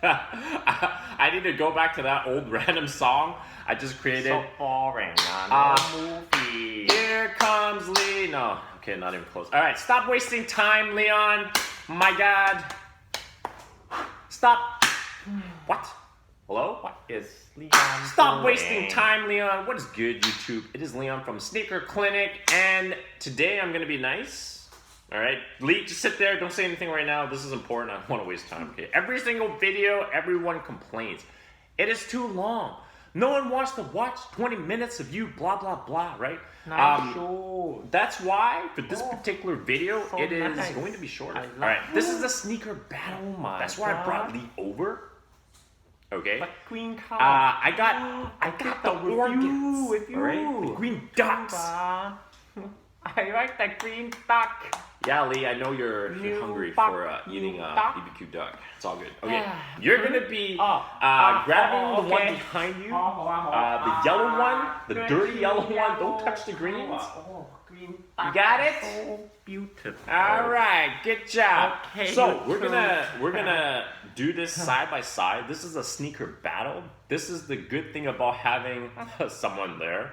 I need to go back to that old random song I just created. So boring, no movie. Here comes Lee. No, okay, not even close. All right, stop wasting time, Leon. My God. Stop. What? Hello? What is Leon Stop doing? wasting time, Leon. What is good, YouTube? It is Leon from Sneaker Clinic, and today I'm gonna be nice. All right, Lee, just sit there. Don't say anything right now. This is important. I don't want to waste time. Okay. Every single video, everyone complains. It is too long. No one wants to watch 20 minutes of you blah blah blah. Right? Sure. That's why for this particular video, So it is nice. going to be shorter. I love All right. it. This is a sneaker battle. Oh my That's why I brought God. Lee over. Okay. But green color. I got the organs. with you. All right? The green ducks. I like the green duck. Yeah, Lee, I know you're New hungry duck, for eating new duck. BBQ duck. It's all good. Okay, Yeah. you're gonna be grabbing the one behind you, the yellow one, the dirty yellow one. Don't touch the greens. Green You got it? So beautiful. All right, good job. Okay, So you we're gonna do this side by side. This is a sneaker battle. This is the good thing about having someone there.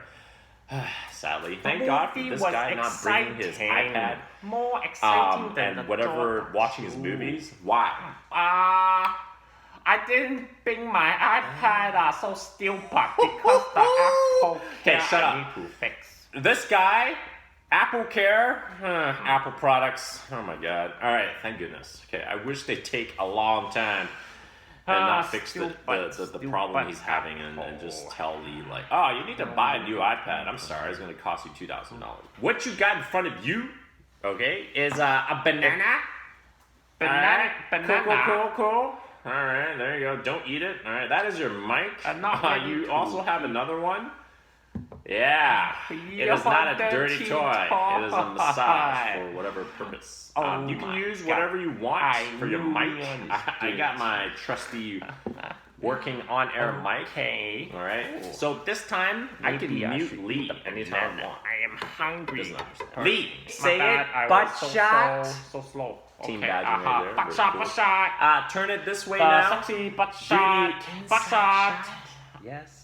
Sadly, thank God for this guy not bringing his iPad. More exciting than the and whatever dog. watching his movies. Why? I didn't bring my iPad, so stupid because the Apple Okay, Care shut I up. need to fix. This guy, Apple Care, Apple products. Oh my God! All right, thank goodness. Okay, I wish they'd take a long time and not fix the problem he's having and just tell Lee like, oh, you need to buy a new iPad. I'm sorry, it's gonna cost you $2,000. What you got in front of you, okay, is a banana. Banana. Cool. All right, there you go. Don't eat it. All right, that is your mic. You also have another one. Yeah, it is not a dirty toy. It is a massage for whatever purpose. You can use whatever you want for your mic. I got my trusty working on-air mic. Okay. All right. So this time I can mute Lee anytime I want. I am hungry. Doesn't understand. Lee, My say bad, it. I Butt was shot. So slow. Team Okay, badging right there. Butt Very shot. Turn it this way The now. sexy butt shot. Beauty Butt shot. Yes.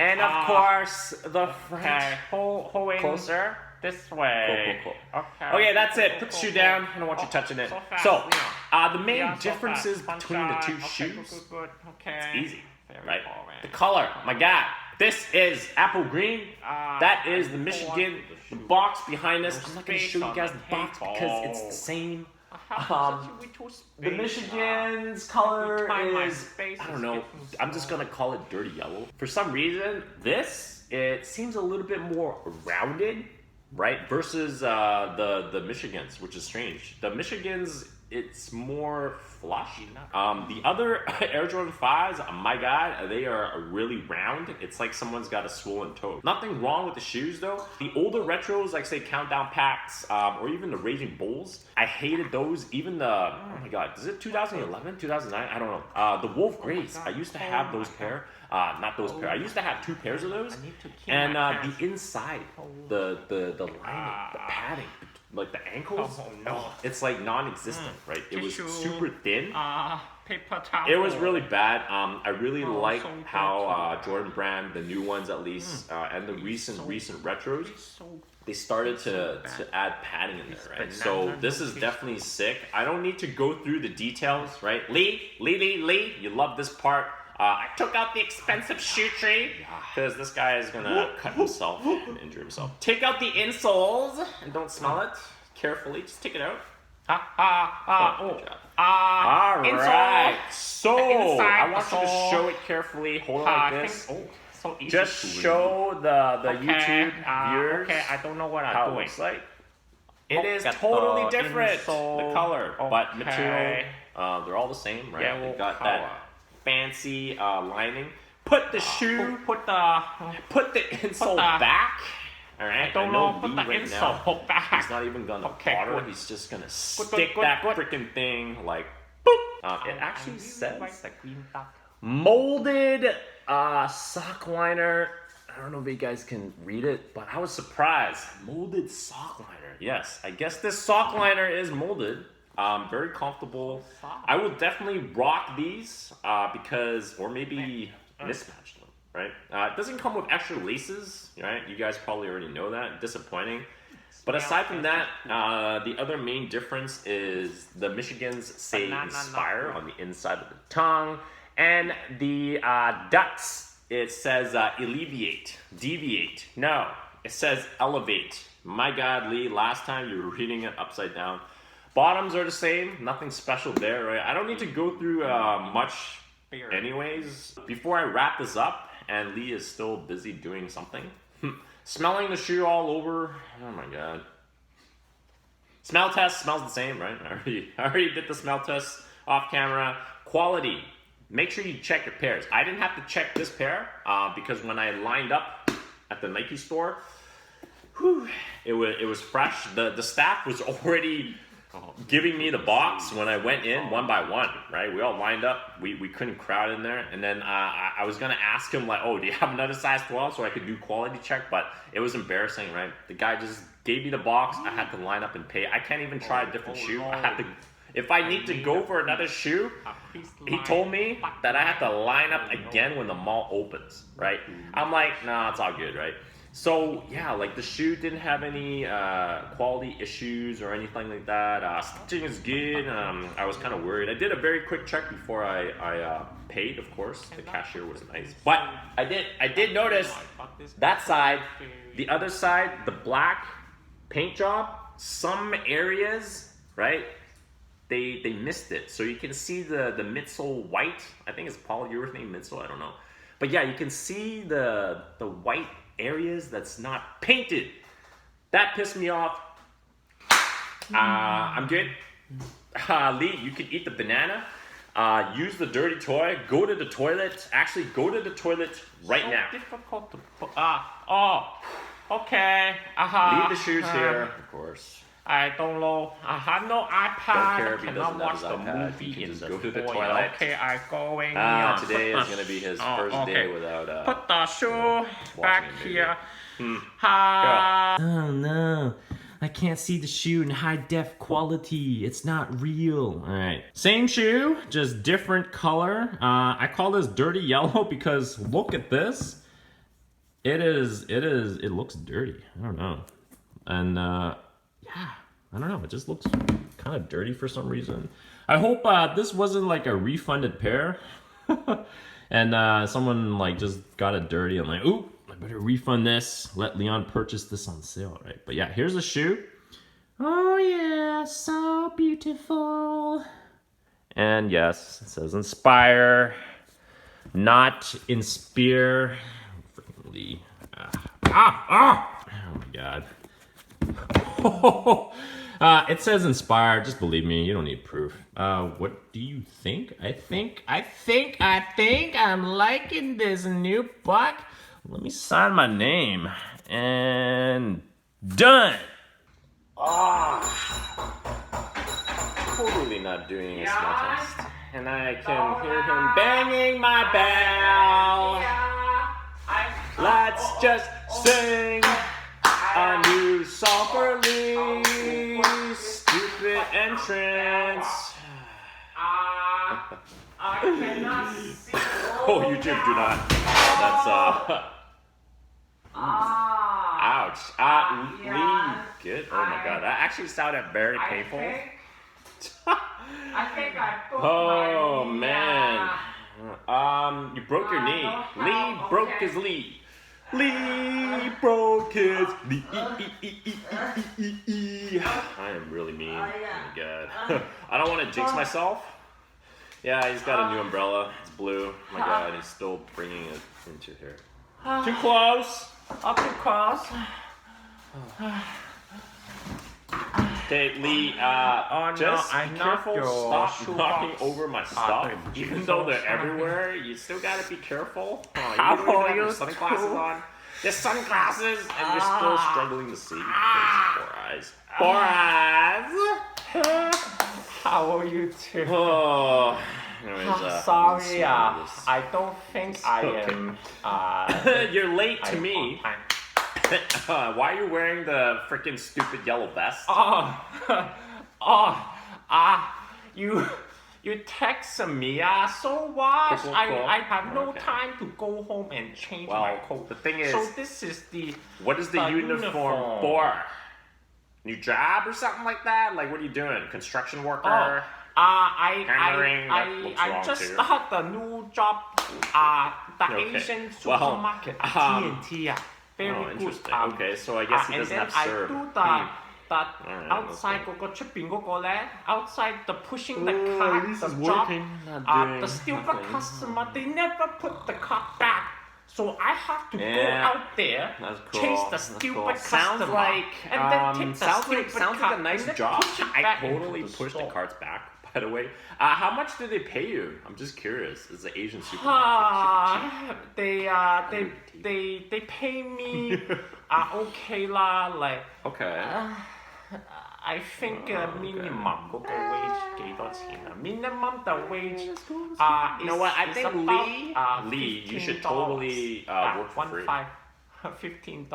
And of course, the French. Okay, hold Closer. this way. Cool. Okay. Okay, that's it. Put the shoe down. I don't want you touching it. So fast, So, Leon. the main Yeah, so differences fast. Butt between the shot. two Okay, shoes, Good. Okay. it's easy, Very right? boring. The color, my God. This is apple green. That is the Michigan. The box behind us. I'm not going to show you guys the box because it's the same. The Michigan's color is, I don't know, I'm just gonna call it dirty yellow. For some reason, it seems a little bit more rounded, right? Versus the Michigans, which is strange. The Michigans, it's more flush. The other Air Jordan 5s, my God, they are really round. It's like someone's got a swollen toe. Nothing wrong with the shoes though. The older retros, like say Countdown Packs, or even the Raging Bulls, I hated those. Even the, oh my God, is it 2011, 2009? I don't know. The Wolf Grays, I used to have those pair. Not those pair. I used to have 2 pairs of those. And the inside, the lining, the padding, like the ankles, it's like non-existent, right? It was super thin. Paper towel. It was really bad. I really like so how Jordan Brand, the new ones at least, and the recent retros, they started to add padding in there, right? So this is definitely sick. I don't need to go through the details, right? Lee, you love this part. I took out the expensive shoe tree because this guy is gonna cut himself and injure himself. Take out the insoles and don't smell it. Carefully, just take it out. Good job. All right. So I want you to show it carefully. Hold it like this. So easy Just to show the YouTube viewers Okay, I don't know what how I'm it doing. looks like. It is Get totally the different, insole. the color, but Okay. material, they're all the same, right? Yellow They got color. that fancy lining. Put the shoe, Put the insole the- back. All right. I don't know know. Put Lee the right insole now, back. he's not even gonna Okay, bother. good. He's just gonna Good, stick good, that good. freaking thing like boop. It actually says like the green duck. molded sock liner. I don't know if you guys can read it, but I was surprised. Molded sock liner. Yes, I guess this sock liner is molded. Very comfortable. I will definitely rock these because, or maybe mismatch them, right? It doesn't come with extra laces, right? You guys probably already know that. Disappointing. But aside from that, the other main difference is the Michigans say inspire on the inside of the tongue, and the Ducks, it says alleviate, deviate. No, it says elevate. My God, Lee, last time you were reading it upside down. Bottoms are the same, nothing special there, right? I don't need to go through much anyways. Before I wrap this up, and Lee is still busy doing something. Smelling the shoe all over. Oh my God. Smell test smells the same, right? I already did the smell test off camera. Quality. Make sure you check your pairs. I didn't have to check this pair because when I lined up at the Nike store, it was fresh. The staff was already giving me the box when I went in one by one, right? We all lined up. We couldn't crowd in there. And then I was going to ask him, like, oh, do you have another size 12 so I could do quality check? But it was embarrassing, right? The guy just gave me the box. I had to line up and pay. I can't even try a different shoe. I have to, if I need to go for another shoe, he told me that I have to line up again when the mall opens, right? I'm like, nah, it's all good, right? So yeah, like the shoe didn't have any quality issues or anything like that. Stitching is good. I was kind of worried. I did a very quick check before I paid. Of course, the cashier was nice, but I did notice that side, the other side, the black paint job. Some areas, right? They missed it, so you can see the midsole white. I think it's polyurethane midsole. I don't know, but yeah, you can see the white areas that's not painted. That pissed me off. I'm good. Lee, you can eat the banana. Use the dirty toy. Go to the toilet. Actually, go to the toilet right now. Difficult to put. Okay. Leave the shoes here, of course. I don't know. I have no iPad. Don't care if he cannot doesn't have watch his the iPad. movie He can in just the go to the toilet. toilet. Okay, I going. Today is gonna be his first day without. Put the shoe back a movie. here. Oh no, I can't see the shoe in high def quality. It's not real. All right, same shoe, just different color. I call this dirty yellow because look at this. It looks dirty. I don't know. And yeah, I don't know. It just looks kind of dirty for some reason. I hope this wasn't like a refunded pair. And someone like just got it dirty. I'm like, ooh, I better refund this. Let Leon purchase this on sale, right? But yeah, here's the shoe. Oh yeah, so beautiful. And yes, it says inspire, not inspire. Freaking Lee. Oh my God. It says inspire. Just believe me. You don't need proof. What do you think? I think I'm liking this new buck. Let me sign my name. And done. Totally not doing a smell test. And I can hear him banging my bell. Let's just sing a new song for Lee. Stupid entrance. I cannot see. Oh, YouTube, do not. That's ouch. Lee, good. Oh my God, that actually sounded very painful. I think I broke Oh my knee. man. You broke your knee. Lee broke his knee. Lee broke his knee. I am really mean. Oh my God. I don't want to jinx myself. Yeah, he's got a new umbrella. It's blue. Oh my God, he's still bringing it into here. Too close. Up too close. Okay, Lee, no, just I be knocked careful. your Stop shoebox. knocking over my stuff. Even Jesus. though they're everywhere, you still gotta be careful. How You don't even have are your you sunglasses too? on. Your sunglasses, and you're still struggling to see. Poor eyes. Poor eyes. How are you too? Oh. Anyways, Sorry, smell this. I don't think I am. You're late to I'm me. on time. Why are you wearing the freaking stupid yellow vest? Oh, You text me, so what? Cool. I have no Okay. time to go home and change Well, my coat. the thing is, so this is the what is the uniform for? New job or something like that? Like, what are you doing? Construction worker? Hammering? That looks I wrong, just too. start the new job. The Okay. Asian Well, supermarket, TNT. Very Oh, good. interesting. Okay, so I guess he doesn't have serve. And then I do the Alright, outside 嗰個出邊嗰個咧 outside the pushing the Oh, cart, this the is job. working, not The doing stupid nothing. customer, they never put the cart back. So I have to go Yeah, out there, that's cool. chase the That's stupid cool. customer, Sounds like and then take the stupid sounds like cart a nice and then job. push it I back into totally the push the store. carts back. By the way, how much do they pay you? I'm just curious. It's an Asian supermarket. They pay me okay lah, like Okay. I think minimum 嗰個 wage 幾多錢啊 ？Minimum the wage You know what? I is think about Lee, you should totally work for free. $15.